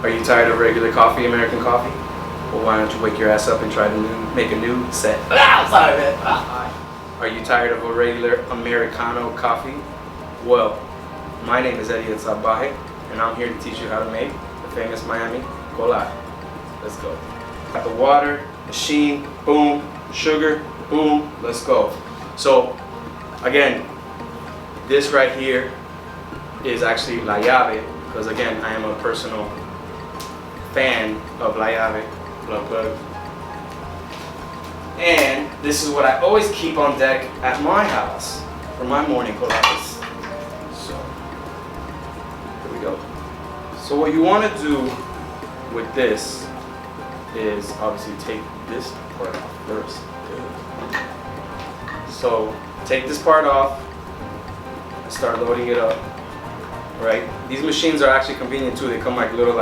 Are you tired of regular coffee, American coffee? Well, why don't you wake your ass up and try to make a new set? I'm sorry, man. Are you tired of a regular Americano coffee? Well, my name is Eddie Sabaje, and I'm here to teach you how to make the famous Miami Colada. Let's go. Got the water, machine, boom, sugar, boom, let's go. So, again, this right here is actually La Llave, because again, I am a personal fan of La Llave. Plug, plug. And this is what I always keep on deck at my house for my morning coladas. So, here we go. So what you want to do with this is obviously take this part off first. So take this part off and start loading it up. Right? These machines are actually convenient too. They come like little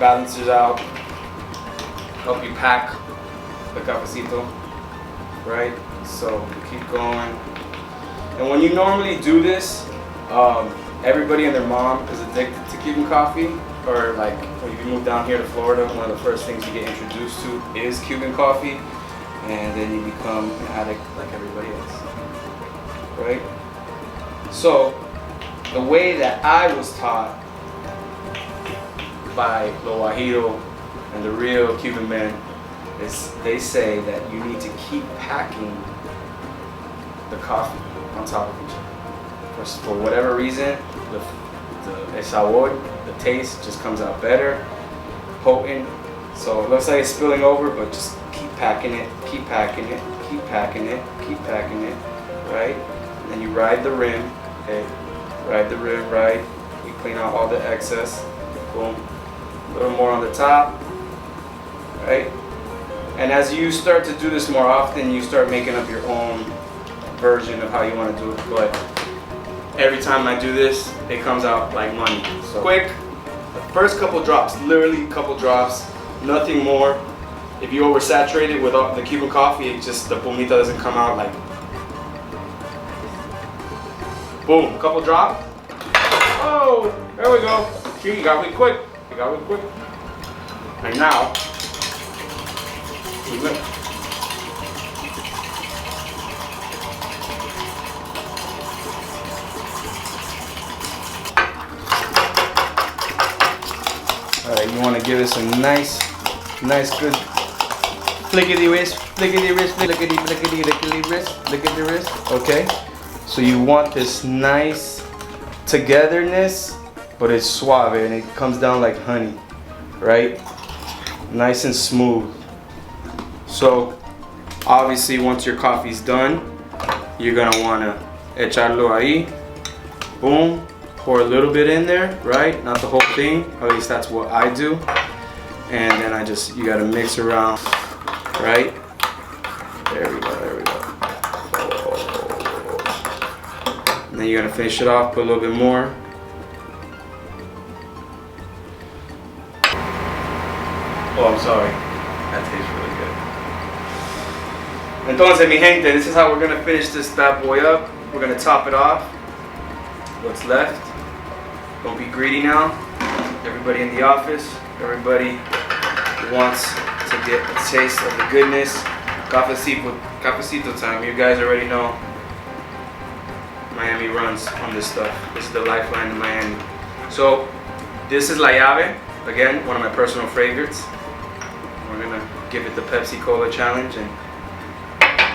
balancers out, help you pack the cafecito. Right? So keep going. And when you normally do this, everybody and their mom is addicted to Cuban coffee. Or like when you move down here to Florida, one of the first things you get introduced to is Cuban coffee, and then you become an addict like everybody else, right? So the way that I was taught by Lo Guajiro and the real Cuban men is they say that you need to keep packing the coffee on top of each other. For whatever reason, the sabor, the taste just comes out better, potent. So it looks like it's spilling over, but just keep packing it, keep packing it, keep packing it, keep packing it, right? And then you ride the rim, okay? Ride the rim, right? You clean out all the excess, boom. A little more on the top, right? And as you start to do this more often, you start making up your own version of how you want to do it. But every time I do this, it comes out like money. So quick, the first couple drops, literally a couple drops, nothing more. If you oversaturate it with the Cuban coffee, it just, the pumita doesn't come out like, boom, couple drop. Oh, there we go. See, you got me quick. You got me quick. And now, we mix. Alright, you want to give this a nice good flickety wrist, flickety wrist, flickety, flickety, flickety wrist, flickety wrist. Okay? So you want this nice togetherness, but it's suave and it comes down like honey, right? Nice and smooth. So obviously once your coffee's done, you're gonna wanna echarlo ahí, boom. Pour a little bit in there, right? Not the whole thing, at least that's what I do. And then you gotta mix around, right? There we go, there we go. And then you're gonna finish it off, put a little bit more. Oh, I'm sorry. That tastes really good. Entonces, mi gente, this is how we're gonna finish this bad boy up. We're gonna top it off. What's left? Don't be greedy now. Everybody in the office, everybody who wants to get a taste of the goodness. Cafecito time. You guys already know Miami runs on this stuff. This is the lifeline to Miami. So this is La Llave. Again, one of my personal favorites. We're gonna give it the Pepsi Cola challenge and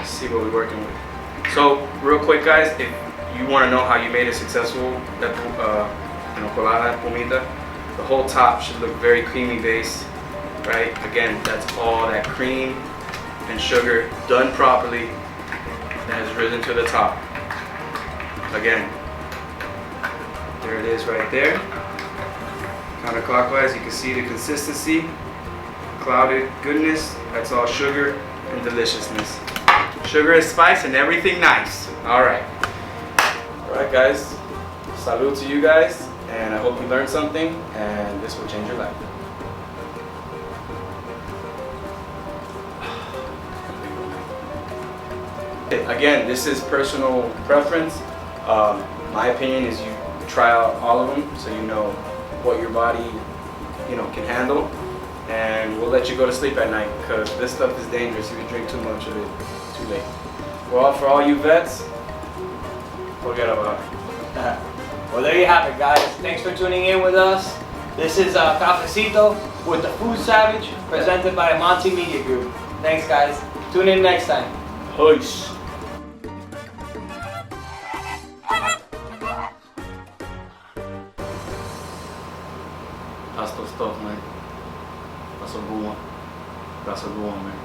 see what we're working with. So real quick guys, if you want to know how you made it successful, colada, pumita, the whole top should look very creamy base, right? Again, that's all that cream and sugar done properly that has risen to the top. Again, there it is right there. Counterclockwise, you can see the consistency, clouded goodness, that's all sugar and deliciousness. Sugar is spice and everything nice. Alright. Alright guys, salute to you guys, and I hope you learned something, and this will change your life. Again, this is personal preference. My opinion is you try out all of them so you know what your body, can handle, and we'll let you go to sleep at night because this stuff is dangerous if you drink too much of it too late. Well, for all you vets, forget about it. Well, there you have it, guys. Thanks for tuning in with us. This is Cafecito with the Food Savage, presented by Monty Media Group. Thanks, guys. Tune in next time. Peace. That's the stuff, man. That's a good one. That's a good one, man.